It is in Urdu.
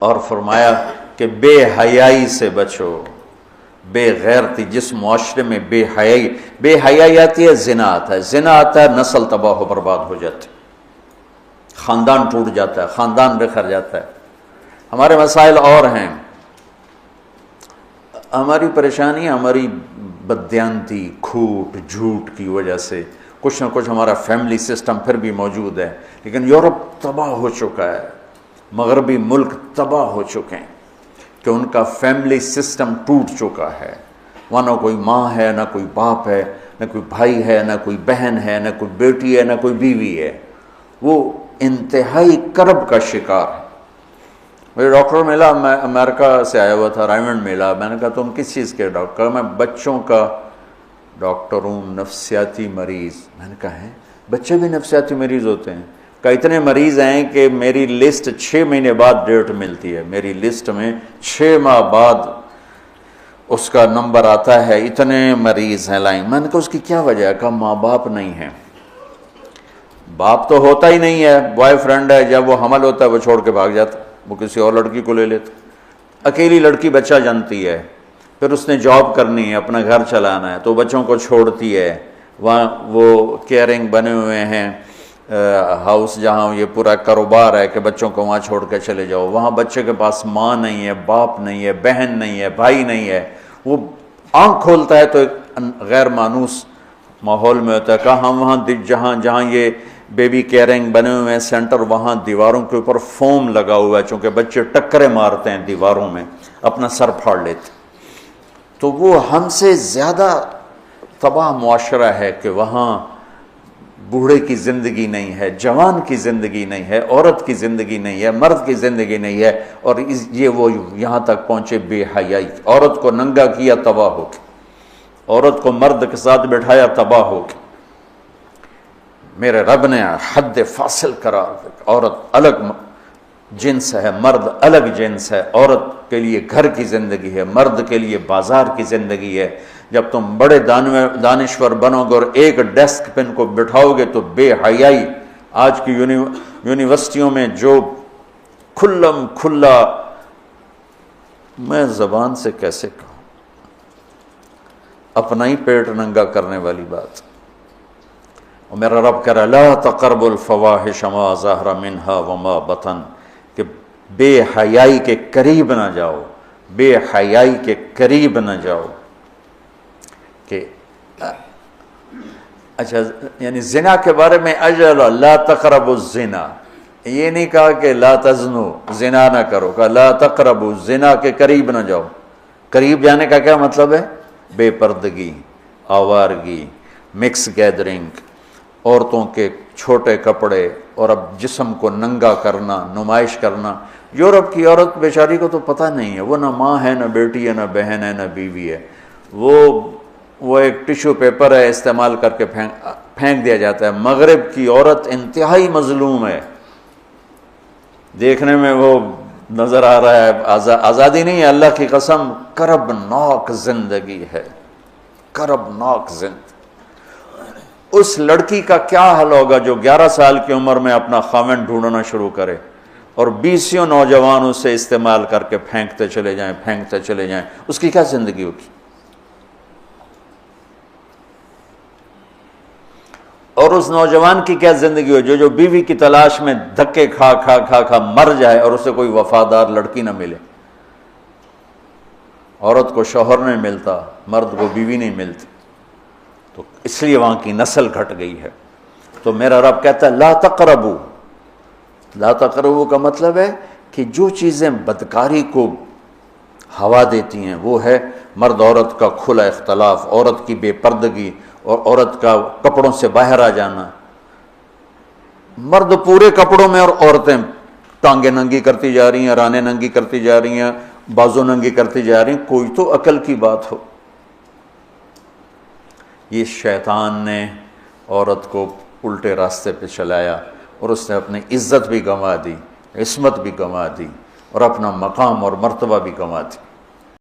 اور فرمایا کہ بے حیائی سے بچو، بے غیرتی. جس معاشرے میں بے حیائی آتی ہے، زنا آتا ہے. زنا آتا ہے، نسل تباہ و برباد ہو جاتی، خاندان ٹوٹ جاتا ہے، خاندان بکھر جاتا ہے. ہمارے مسائل اور ہیں. ہماری پریشانی ہماری بددیانتی، کھوٹ، جھوٹ کی وجہ سے کچھ نہ کچھ ہمارا فیملی سسٹم پھر بھی موجود ہے. لیکن یورپ تباہ ہو چکا ہے، مغربی ملک تباہ ہو چکے ہیں کہ ان کا فیملی سسٹم ٹوٹ چکا ہے. وہاں نہ کوئی ماں ہے، نہ کوئی باپ ہے، نہ کوئی بھائی ہے، نہ کوئی بہن ہے، نہ کوئی بیٹی ہے، نہ کوئی بیوی ہے. وہ انتہائی کرب کا شکار ہے. مجھے ڈاکٹر ملا، میں امریکہ سے آیا ہوا تھا، رائمنڈ ملا. میں نے کہا تم کس چیز کے ڈاکٹر؟ میں بچوں کا ڈاکٹر ہوں، نفسیاتی مریض. میں نے کہا ہے بچے بھی نفسیاتی مریض ہوتے ہیں؟ کہ اتنے مریض ہیں کہ میری لسٹ 6 مہینے بعد ڈیٹ ملتی ہے. میری لسٹ میں 6 ماہ بعد اس کا نمبر آتا ہے، اتنے مریض ہیں لائن. میں نے کہا اس کی کیا وجہ ہے؟ کہا ماں باپ نہیں ہیں. باپ تو ہوتا ہی نہیں ہے، بوائے فرینڈ ہے، جب وہ حمل ہوتا ہے وہ چھوڑ کے بھاگ جاتا، وہ کسی اور لڑکی کو لے لیتا. اکیلی لڑکی بچہ جانتی ہے، پھر اس نے جاب کرنی ہے، اپنا گھر چلانا ہے، تو بچوں کو چھوڑتی ہے. وہاں وہ کیئرنگ بنے ہوئے ہیں ہاؤس، جہاں یہ پورا کاروبار ہے کہ بچوں کو وہاں چھوڑ کے چلے جاؤ. وہاں بچے کے پاس ماں نہیں ہے، باپ نہیں ہے، بہن نہیں ہے، بھائی نہیں ہے. وہ آنکھ کھولتا ہے تو ایک غیر مانوس ماحول میں ہوتا ہے. کہ ہم وہاں جہاں یہ بیبی کیئرنگ بنے ہوئے ہیں سینٹر، وہاں دیواروں کے اوپر فوم لگا ہوا ہے، چونکہ بچے ٹکرے مارتے ہیں دیواروں میں، اپنا سر پھاڑ لیتے. تو وہ ہم سے زیادہ تباہ معاشرہ ہے کہ وہاں بوڑھے کی زندگی نہیں ہے، جوان کی زندگی نہیں ہے، عورت کی زندگی نہیں ہے، مرد کی زندگی نہیں ہے. اور یہ وہ یہاں تک پہنچے بے حیائی. عورت کو ننگا کیا، تباہ ہو کے. عورت کو مرد کے ساتھ بٹھایا، تباہ ہو کے. میرے رب نے حد فاصل قرار دیا. عورت الگ جنس ہے، مرد الگ جنس ہے. عورت کے لیے گھر کی زندگی ہے، مرد کے لیے بازار کی زندگی ہے. جب تم بڑے دانشور بنو گے اور ایک ڈیسک پہ ان کو بٹھاؤ گے تو بے حیائی. آج کی یونیورسٹیوں میں جو کھلم کھلا، میں زبان سے کیسے کہوں، اپنا ہی پیٹ ننگا کرنے والی بات. اور میرا رب کہہ رہا لا تقربوا الفواحش ما ظہر منها وما بطن، کہ بے حیائی کے قریب نہ جاؤ، بے حیائی کے قریب نہ جاؤ. کہ اچھا، یعنی زنا کے بارے میں اجل لا تقربوا الزنا، یہ نہیں کہا کہ لا تزنو، زنا نہ کرو، کہا لا تقربوا، زنا کے قریب نہ جاؤ. قریب جانے کا کیا مطلب ہے؟ بے پردگی، آوارگی، مکس گیدرنگ، عورتوں کے چھوٹے کپڑے، اور اب جسم کو ننگا کرنا، نمائش کرنا. یورپ کی عورت بیچاری کو تو پتہ نہیں ہے، وہ نہ ماں ہے، نہ بیٹی ہے، نہ بہن ہے، نہ بیوی ہے. وہ ایک ٹیشو پیپر ہے، استعمال کر کے پھینک دیا جاتا ہے. مغرب کی عورت انتہائی مظلوم ہے. دیکھنے میں وہ نظر آ رہا ہے آزادی نہیں ہے، اللہ کی قسم کربناک زندگی ہے، کربناک زندگی. اس لڑکی کا کیا حل ہوگا جو 11 سال کی عمر میں اپنا خاوند ڈھونڈنا شروع کرے اور 20 نوجوان اسے استعمال کر کے پھینکتے چلے جائیں. اس کی کیا زندگی ہوگی؟ اور اس نوجوان کی کیا زندگی ہو جو بیوی کی تلاش میں دھکے کھا مر جائے اور اسے کوئی وفادار لڑکی نہ ملے. عورت کو شوہر نہیں ملتا، مرد کو بیوی نہیں ملتی، تو اس لیے وہاں کی نسل گھٹ گئی ہے. تو میرا رب کہتا ہے لا تقربوا. لا تقربوا کا مطلب ہے کہ جو چیزیں بدکاری کو ہوا دیتی ہیں وہ ہے مرد عورت کا کھلا اختلاف، عورت کی بے پردگی، اور عورت کا کپڑوں سے باہر آ جانا. مرد پورے کپڑوں میں اور عورتیں ٹانگیں ننگی کرتی جا رہی ہیں، رانیں ننگی کرتی جا رہی ہیں، بازو ننگی کرتی جا رہی ہیں. کوئی تو عقل کی بات ہو. یہ شیطان نے عورت کو الٹے راستے پہ چلایا اور اس نے اپنی عزت بھی گنوا دی، عصمت بھی گنوا دی، اور اپنا مقام اور مرتبہ بھی گنوا دی.